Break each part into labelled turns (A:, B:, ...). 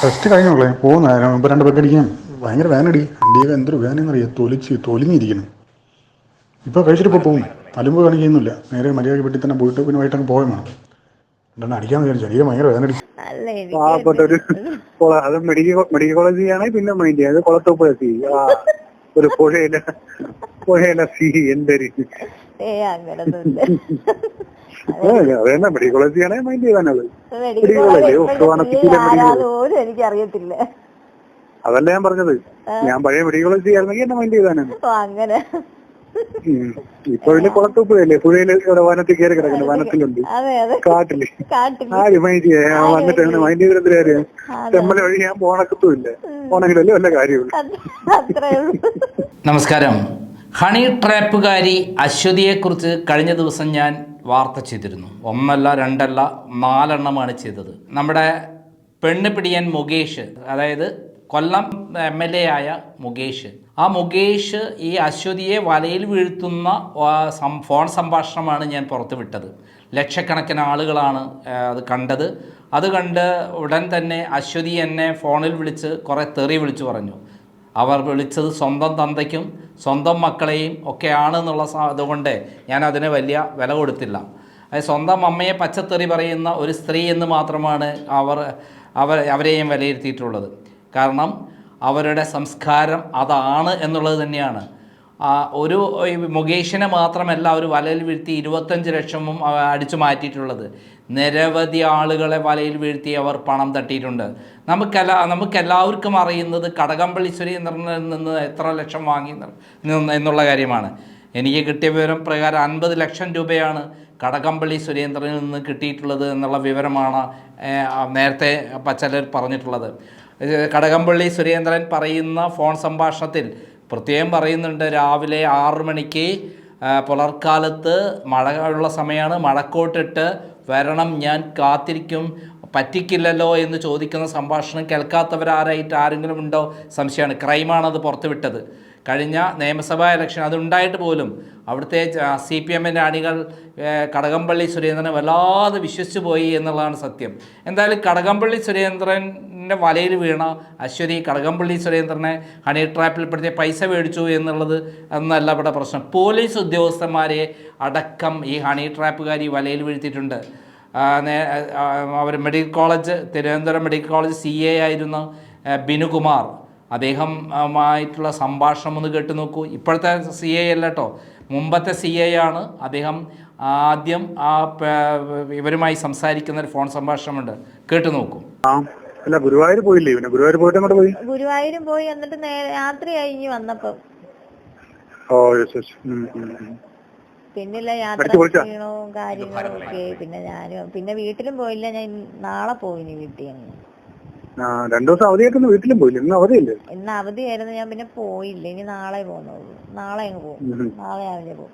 A: Test കഴിഞ്ഞോളേ പോകുന്ന ഇപ്പൊ 2 peg അടിക്കാൻ ഭയങ്കര വേനടി വണ്ടിയൊക്കെ എന്തൊരു വേനെന്നറിയാം തൊലിഞ്ഞിരിക്കുന്നു. ഇപ്പൊ കഴിച്ചിട്ട് ഇപ്പോൾ പോകും. അലുമ്പ് കാണിക്കൊന്നുമില്ല, നേരെ മര്യാദ വീട്ടിൽ തന്നെ പോയിട്ട് പിന്നെ വൈകിട്ടങ്ങ് പോകാൻ വേണം. എന്താണ് അടിക്കാന്ന് വിചാരിച്ചു, ശരീരം ഭയങ്കര വേനടി.
B: അല്ല എനിക്ക്
C: പാവപ്പെട്ട ഒരു അത് മെഡിക്കൽ കോളേജ് ആണെങ്കിൽ പിന്നെ മൈൻഡ് ചെയ്യാം. അത് കുളത്തൂപ്പുഴ സി ഒരു പുഴയില സി എന്തൊരു
B: അങ്ങനൊന്നുമില്ല.
C: അതന്നെ മെഡിക്കൽ കോളേജ് ആണെങ്കിൽ മൈൻഡ് ചെയ്താണത്.
B: മെഡിക്കൽ
C: മെഡിക്കൽ
B: കോളേജ്
C: കോളേജ്
B: ആരാന്ന് പോലും എനിക്കറിയത്തില്ല.
C: അതല്ല ഞാൻ പറഞ്ഞത്, ഞാൻ പഴയ മെഡിക്കൽ കോളേജ് ആയിരുന്നെങ്കിൽ എന്നെ മൈൻഡ് ചെയ്താനാണ്.
B: അങ്ങനെ
C: ഇപ്പൊ വലിയ കുളത്തൂപ്പുഴയല്ലേ, പുഴയില് ഇവിടെ വനത്തിൽ കയറി കിടക്കുന്നു, വനത്തിലുണ്ട്, കാട്ടില്. ആര് മൈൻഡ് ചെയ്യാ വന്നിട്ട് അങ്ങനെ മൈൻഡ് ചെയ്തിട്ട് കാര്യം? തെമ്മല വഴി ഞാൻ പോണക്കത്തുമില്ല, പോണെങ്കിലല്ലേ വല്ല കാര്യമുള്ളൂ.
D: നമസ്കാരം. ഹണി ട്രാപ്പുകാരി അശ്വതിയെക്കുറിച്ച് കഴിഞ്ഞ ദിവസം ഞാൻ വാർത്ത ചെയ്തിരുന്നു. 1 അല്ല 2 അല്ല 4 എണ്ണമാണ് ചെയ്തത്. നമ്മുടെ പെണ്ണ് പിടിയൻ മുകേഷ്, അതായത് കൊല്ലം MLA ആയ മുകേഷ്, ആ മുകേഷ് ഈ അശ്വതിയെ വലയിൽ വീഴ്ത്തുന്ന ഫോൺ സംഭാഷണമാണ് ഞാൻ പുറത്തുവിട്ടത്. ലക്ഷക്കണക്കിന് ആളുകളാണ് അത് കണ്ടത്. അത് കണ്ട് ഉടൻ തന്നെ അശ്വതി എന്നെ ഫോണിൽ വിളിച്ച് കുറേ തെറി വിളിച്ചു പറഞ്ഞു. അവർ വിളിച്ചത് സ്വന്തം തന്തയ്ക്കും സ്വന്തം മക്കളെയും ഒക്കെയാണെന്നുള്ള അതുകൊണ്ട് ഞാൻ അതിന് വലിയ വില കൊടുത്തില്ല. സ്വന്തം അമ്മയെ പച്ചത്തെറി പറയുന്ന ഒരു സ്ത്രീ എന്ന് മാത്രമാണ് അവരെയും വിലയിരുത്തിയിട്ടുള്ളത്. കാരണം അവരുടെ സംസ്കാരം അതാണ് എന്നുള്ളത് തന്നെയാണ്. ഒരു മുകേഷിനെ മാത്രമല്ല അവർ വലയിൽ വീഴ്ത്തി 25 ലക്ഷവും അടിച്ചു മാറ്റിയിട്ടുള്ളത്. നിരവധി ആളുകളെ വലയിൽ വീഴ്ത്തി അവർ പണം തട്ടിയിട്ടുണ്ട്. നമുക്കെല്ലാവർക്കും അറിയുന്നത് കടകംപള്ളി സുരേന്ദ്രനിൽ നിന്ന് എത്ര ലക്ഷം വാങ്ങി എന്നുള്ള കാര്യമാണ്. എനിക്ക് കിട്ടിയ വിവരം പ്രകാരം 50 ലക്ഷം രൂപയാണ് കടകംപള്ളി സുരേന്ദ്രനിൽ നിന്ന് കിട്ടിയിട്ടുള്ളത് എന്നുള്ള വിവരമാണ് നേരത്തെ ചിലർ പറഞ്ഞിട്ടുള്ളത്. കടകംപള്ളി സുരേന്ദ്രൻ പറയുന്ന ഫോൺ സംഭാഷണത്തിൽ പ്രത്യേകം പറയുന്നുണ്ട്, രാവിലെ 6 മണിക്ക് പുലർക്കാലത്ത് മഴയുള്ള സമയമാണ്, മഴക്കോട്ടിട്ട് വരണം, ഞാൻ കാത്തിരിക്കും, പറ്റിക്കില്ലല്ലോ എന്ന് ചോദിക്കുന്ന സംഭാഷണം കേൾക്കാത്തവരാരായിട്ട് ആരെങ്കിലും ഉണ്ടോ സംശയമാണ്. ക്രൈമാണത് പുറത്തുവിട്ടത്. കഴിഞ്ഞ നിയമസഭാ ഇലക്ഷൻ അതുണ്ടായിട്ട് പോലും അവിടുത്തെ CPMൻ്റെ അണികൾ കടകംപള്ളി സുരേന്ദ്രനെ വല്ലാതെ വിശ്വസിച്ചു പോയി എന്നുള്ളതാണ് സത്യം. എന്തായാലും കടകംപള്ളി സുരേന്ദ്രൻ്റെ വലയിൽ വീണ അശ്വതി കടകംപള്ളി സുരേന്ദ്രനെ ഹണി ട്രാപ്പിൽപ്പെടുത്തിയ പൈസ മേടിച്ചു എന്നുള്ളത് എന്നല്ല ഇവിടെ പ്രശ്നം. പോലീസ് ഉദ്യോഗസ്ഥന്മാരെ അടക്കം ഈ ഹണി ട്രാപ്പുകാരി വലയിൽ വീഴ്ത്തിയിട്ടുണ്ട്. അവർ medical college, Thiruvananthapuram medical college CA ആയിരുന്ന ബിനുകുമാർ, അദ്ദേഹമായിട്ടുള്ള സംഭാഷണം ഒന്ന് കേട്ടു നോക്കൂ. ഇപ്പോഴത്തെ CA അല്ല കേട്ടോ, മുമ്പത്തെ CA ആണ് അദ്ദേഹം. ആദ്യം ഇവരുമായി സംസാരിക്കുന്ന ഒരു ഫോൺ സംഭാഷണമുണ്ട്, കേട്ടു നോക്കൂ.
C: ഗുരുവായൂർ പോയില്ലേ? പിന്നെ ഗുരുവായൂർ പോയിട്ട് അങ്ങോട്ട് പോയി.
B: ഗുരുവായൂരും പോയി, എന്നിട്ട് രാത്രി കഴിഞ്ഞ് വന്നപ്പോ പിന്നില്ല യാത്ര ക്ഷീണവും കാര്യങ്ങളും ഒക്കെ. പിന്നെ വീട്ടിലും പോയില്ല. ഞാൻ നാളെ പോയിനി വീട്ടിൽ.
C: 2 ദിവസം അവധിയായിട്ടൊന്നും വീട്ടിലും പോയില്ല. ഇന്ന് അവധിയല്ലേ?
B: ഇന്ന് അവധിയായിരുന്നു. ഞാൻ പിന്നെ പോയില്ല. ഇനി നാളെ പോകുന്നുള്ളൂ. നാളെ അങ്ങ് പോകും. നാളെ രാവിലെ പോകും.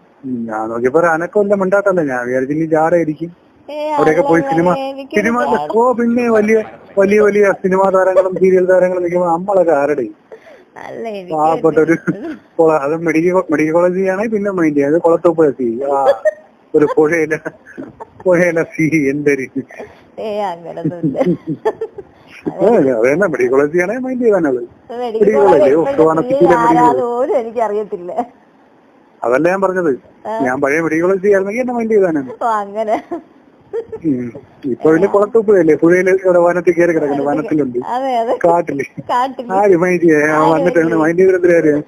C: ഞാൻ നോക്കിയപ്പോ അനക്കൊല്ലം മിണ്ടാട്ടല്ലേ. ഞാൻ വിചാരിച്ചു നീ ജാടായിരിക്കും. അവിടെയൊക്കെ പോയി സിനിമ പിന്നെ വലിയ വലിയ വലിയ സിനിമാ താരങ്ങളും സീരിയൽ താരങ്ങളും നിൽക്കുമ്പോ നമ്മളൊക്കെ ആരുടെ പാവപ്പെട്ട ഒരു അത് മെഡിക്കൽ കോളേജ് ആണെങ്കിൽ പിന്നെ മൈൻഡ് ചെയ്യാം. അത് കുളത്തൂപ്പുഴ സി ഒരു പുഴയില സി എന്തൊരു അതന്നെ മെഡിക്കൽ കോളേജ് ആണെങ്കിൽ മൈൻഡ് ചെയ്താണത്. മെഡിക്കൽ കോളേജ്
B: എനിക്കറിയത്തില്ല.
C: അതല്ല ഞാൻ പറഞ്ഞത്, ഞാൻ പഴയ മെഡിക്കൽ കോളേജ് ആയിരുന്നെങ്കിൽ എന്നെ മൈൻഡ് ചെയ്താനാണ്.
B: അങ്ങനെ
C: ഇപ്പൊ വലിയ കുളത്തൂപ്പുഴയല്ലേ, പുഴയില് ഇവിടെ വനത്തിൽ കയറി കിടക്കുന്നു, വനത്തിലുണ്ട്, കാട്ടില്. ആര് മൈൻഡ് ചെയ്യാ വന്നിട്ട് അങ്ങനെ മൈൻഡ് ചെയ്തിട്ട് കാര്യം?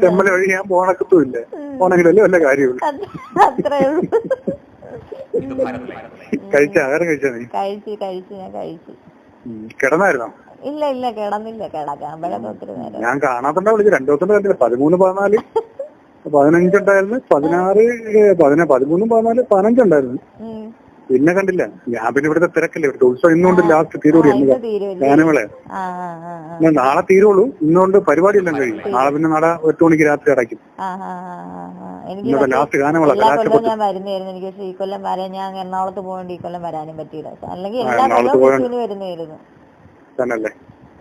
C: തെമ്മല വഴി ഞാൻ പോണക്കത്തുമില്ല, പോണെങ്കിലല്ലേ വല്ല കാര്യമുള്ളൂ. ആഹാരം കഴിച്ചാ നീ? കിടന്നായിരുന്നോ?
B: ഇല്ല കിടന്നില്ല.
C: ഞാൻ കാണാത്തോണ്ടാ വിളിച്ചു. 2 ദിവസം കണ്ടില്ല. 13, 14, 15 ഉണ്ടായിരുന്നു. 16, 13, 14, 15 ഉണ്ടായിരുന്നു. പിന്നെ കണ്ടില്ല. ഞാൻ പിന്നെ ഇവിടുത്തെ തിരക്കല്ലേ, ഇവിടുത്തെ ഉത്സവം ഇന്നുകൊണ്ട് ലാസ്റ്റ് തീരുകൂടി ഗാനമേള. നാളെ തീരുള്ളൂ. ഇന്നുകൊണ്ട് പരിപാടി എല്ലാം കഴിയും. നാളെ പിന്നെ 8 മണിക്ക് രാത്രി അടയ്ക്കും. ഇന്നത്തെ ലാസ്റ്റ് ഗാനമേള.
B: ഞാൻ വരുന്നതായിരുന്നു. എനിക്ക് ഈ കൊല്ലം വരാൻ, ഞാൻ എറണാകുളത്ത് പോകേണ്ട ഈ കൊല്ലം വരാനും പറ്റിയില്ല. അല്ലെങ്കിൽ എല്ലാ കൊല്ലവും വരുന്നതായിരുന്നു.
C: തന്നല്ലേ?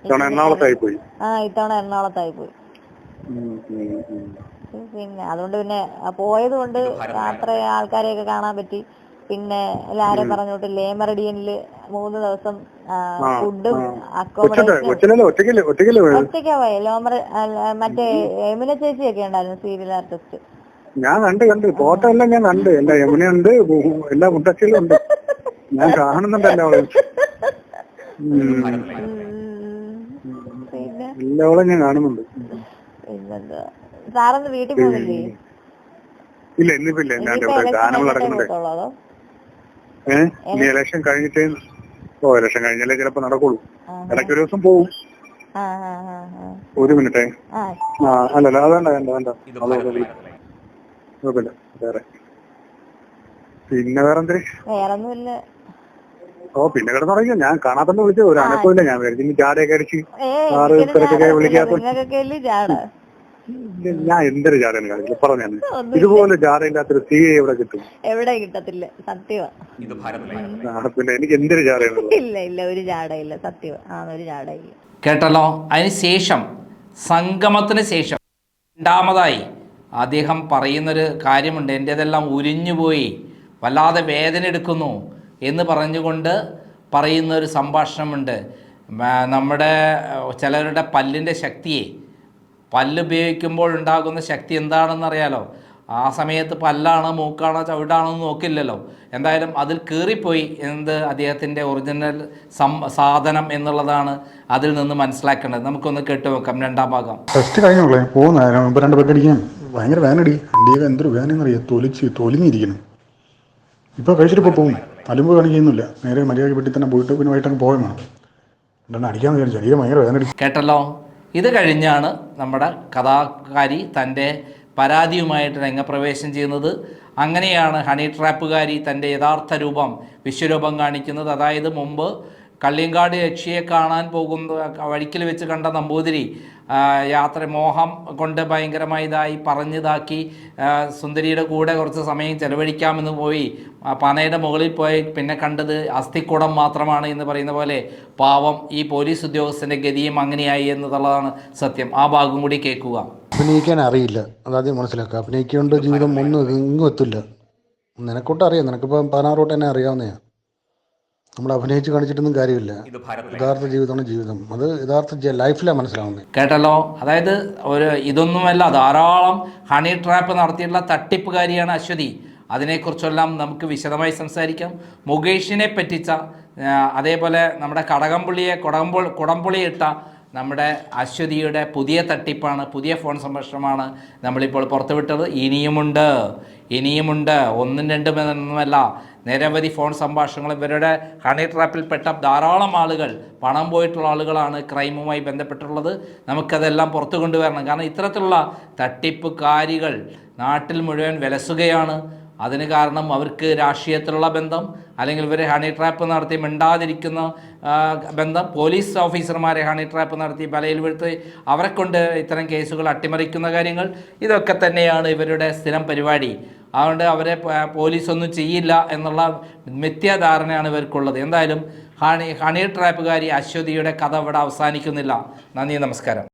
C: ഇത്തവണ എറണാകുളത്തായി പോയി.
B: ഇത്തവണ എറണാകുളത്തായി പോയി. പിന്നെ അതുകൊണ്ട് പിന്നെ പോയത് കൊണ്ട് യാത്ര ആൾക്കാരെയൊക്കെ കാണാൻ പറ്റി. പിന്നെ എല്ലാരും പറഞ്ഞോട്ട് ലേമറഡിയനില് 3 ദിവസം ഫുഡും അക്കോമഡേഷനും ഒറ്റയ്ക്കാ പോയി. മറ്റേ യമുന ചേച്ചിയൊക്കെ ഉണ്ടായിരുന്നു, സീരിയൽ ആർട്ടിസ്റ്റ്.
C: ഞാൻ കണ്ട് ഫോട്ടോ എല്ലാം ഞാൻ കണ്ട്. എന്റെ യമുനയുണ്ട്, എല്ലാ മുത്തശ്ശികളും ഉണ്ട്. ഞാൻ കാണുന്നുണ്ടല്ലോ അവള്.
B: പിന്നെ
C: എല്ലാവളും ഞാൻ കാണുന്നുണ്ട്.
B: പിന്നെന്താ, സാറൊന്ന് വീട്ടിൽ പോകുന്നില്ലേ?
C: ഇല്ല, ഇന്നിപ്പില്ല. ഗാനങ്ങൾ നടക്കുന്നുണ്ട്. ഇനി ഇലക്ഷൻ കഴിഞ്ഞിട്ടേ. ഇലക്ഷൻ കഴിഞ്ഞാലേ ചിലപ്പോ നടക്കുള്ളൂ. ഇടയ്ക്ക് ഒരു ദിവസം പോവും. ഒരു മിനിറ്റേ. അല്ലല്ല, വേണ്ട. കുഴപ്പമില്ല. പിന്നെ വേറെന്തേ?
B: വേറൊന്നുമില്ല.
C: പിന്നെ കിടന്നുറങ്ങിയോ? ഞാൻ കാണാത്തന്നെ വിളിച്ചത്. ഒരു അനക്കമില്ല. ഞാൻ വിചാരിച്ചു ജാടയൊക്കെ അടിച്ച് വിളിക്കാത്ത. ഞാൻ എന്തൊരു ജാടയാണ് കാണിച്ചില്ല, പറഞ്ഞു. ഇതുപോലെ ജാടയില്ലാത്തൊരു സിയെ എവിടെ കിട്ടും?
B: എവിടെ കിട്ടത്തില്ല, സത്യമാ.
C: പിന്നെ എനിക്ക് എന്തൊരു ജാടയാണ്?
B: ഇല്ല, ഒരു ജാടയില്ല, സത്യമാ, ഒരു ജാടയില്ല.
D: കേട്ടല്ലോ. അതിനുശേഷം സംഗമത്തിന് ശേഷം രണ്ടാമതായി അദ്ദേഹം പറയുന്നൊരു കാര്യമുണ്ട്. എൻ്റേതെല്ലാം ഉരിഞ്ഞുപോയി, വല്ലാതെ വേദന എടുക്കുന്നു എന്ന് പറഞ്ഞുകൊണ്ട് പറയുന്നൊരു സംഭാഷണമുണ്ട്. നമ്മുടെ ചിലരുടെ പല്ലിൻ്റെ ശക്തിയെ, പല്ലുപയോഗിക്കുമ്പോൾ ഉണ്ടാകുന്ന ശക്തി എന്താണെന്നറിയാലോ. ആ സമയത്ത് പല്ലാണോ മൂക്കാണോ ചവിടാണോ എന്ന് നോക്കില്ലല്ലോ. എന്തായാലും അതിൽ കീറിപ്പോയി അദ്ദേഹത്തിൻ്റെ ഒറിജിനൽ സാധനം എന്നുള്ളതാണ് അതിൽ നിന്ന് മനസ്സിലാക്കേണ്ടത്. നമുക്കൊന്ന് കേട്ടുവെക്കാം രണ്ടാം ഭാഗം.
A: ടെസ്റ്റ് കഴിഞ്ഞോളേ പോകുന്ന ഇപ്പോൾ 2 പെഗ് അടിക്കാൻ ഭയങ്കര വേനടി. വണ്ടിയൊക്കെ എന്തൊരു വേനെന്നറിയാം, തൊലിഞ്ഞിരിക്കണം. ഇപ്പോൾ കഴിച്ചിട്ടിപ്പോൾ പോകും, അലുമ്പ് കാണിക്കുന്നില്ല. നേരെ മര്യാദയ്ക്ക് വീട്ടിൽ തന്നെ പോയിട്ട് പിന്നെ വൈകിട്ടങ്ങ് പോകാൻ വേണം. എന്താണ് അടിക്കാന്ന് വിചാരിച്ചു, ശരീരം ഭയങ്കര വേനടി.
D: കേട്ടല്ലോ. ഇത് കഴിഞ്ഞാണ് നമ്മുടെ കഥാകാരി തൻ്റെ പരാതിയുമായിട്ട് രംഗപ്രവേശം ചെയ്യുന്നത്. അങ്ങനെയാണ് ഹണി ട്രാപ്പുകാരി തൻ്റെ യഥാർത്ഥ രൂപം, വിശ്വരൂപം കാണിക്കുന്നത്. അതായത് മുമ്പ് കള്ളിയങ്കാട് യക്ഷിയെ കാണാൻ പോകുന്ന വഴിക്കിൽ വെച്ച് കണ്ട നമ്പൂതിരി മോഹം കൊണ്ട് ഭയങ്കരമായി പറഞ്ഞിതാക്കി സുന്ദരിയുടെ കൂടെ കുറച്ച് സമയം ചെലവഴിക്കാമെന്ന് പോയി പനയുടെ മുകളിൽ പോയി പിന്നെ കണ്ടത് അസ്ഥിക്കൂടം മാത്രമാണ് എന്ന് പറയുന്ന പോലെ പാവം ഈ പോലീസ് ഉദ്യോഗസ്ഥൻ്റെ ഗതിയും അങ്ങനെയായി എന്നുള്ളതാണ് സത്യം. ആ ഭാഗം കൂടി കേൾക്കുക.
A: അഭിനയിക്കാൻ അറിയില്ല, അതാദ്യം മനസ്സിലാക്കുക. അഭിനയിക്കേണ്ട ജീവിതം ഒന്നും എത്തില്ല. നിനക്കൊട്ട് അറിയാം, നിനക്കിപ്പോൾ 16 തന്നെ അറിയാവുന്നതാണ്. നമ്മൾ അഭിനയിച്ച് കാണിച്ചിട്ടൊന്നും കാര്യമില്ല. യഥാർത്ഥ ജീവിതമാണ് ജീവിതം. അത് യഥാർത്ഥ ലൈഫിലാണ് മനസ്സിലാവുന്നത്.
D: കേട്ടല്ലോ. അതായത് ഇതൊന്നുമല്ല, ധാരാളം ഹണി ട്രാപ്പ് നടത്തിയിട്ടുള്ള തട്ടിപ്പുകാരിയാണ് അശ്വതി. അതിനെക്കുറിച്ചെല്ലാം നമുക്ക് വിശദമായി സംസാരിക്കാം. മുകേഷിനെ പറ്റിച്ച, അതേപോലെ നമ്മുടെ കുടംപുളിയിട്ട നമ്മുടെ അശ്വതിയുടെ പുതിയ തട്ടിപ്പാണ്, പുതിയ ഫോൺ സംഭാഷണമാണ് നമ്മളിപ്പോൾ പുറത്തുവിട്ടത്. ഇനിയുമുണ്ട് 1, 2 എന്നല്ല, നിരവധി ഫോൺ സംഭാഷണങ്ങൾ. ഇവരുടെ ഹണി ട്രാപ്പിൽപ്പെട്ട ധാരാളം ആളുകൾ, പണം പോയിട്ടുള്ള ആളുകളാണ് ക്രൈമുമായി ബന്ധപ്പെട്ടുള്ളത്. നമുക്കതെല്ലാം പുറത്തു കൊണ്ടുവരണം. കാരണം ഇത്തരത്തിലുള്ള തട്ടിപ്പുകാരികൾ നാട്ടിൽ മുഴുവൻ വിലസുകയാണ്. അതിന് കാരണം അവർക്ക് രാഷ്ട്രീയത്തിലുള്ള ബന്ധം, അല്ലെങ്കിൽ ഇവരെ ഹണി ട്രാപ്പ് നടത്തി മിണ്ടാതിരിക്കുന്ന ബന്ധം, പോലീസ് ഓഫീസർമാരെ ഹണി ട്രാപ്പ് നടത്തി ബലയിൽ വീഴ്ത്തി അവരെ കൊണ്ട് ഇത്തരം കേസുകൾ അട്ടിമറിക്കുന്ന കാര്യങ്ങൾ, ഇതൊക്കെ തന്നെയാണ് ഇവരുടെ സ്ഥിരം പരിപാടി. അതുകൊണ്ട് അവരെ പോലീസൊന്നും ചെയ്യില്ല എന്നുള്ള മിഥ്യാധാരണയാണ് ഇവർക്കുള്ളത്. എന്തായാലും ഹണി ട്രാപ്പുകാരി അശ്വതിയുടെ കഥ ഇവിടെ അവസാനിക്കുന്നില്ല. നന്ദി, നമസ്കാരം.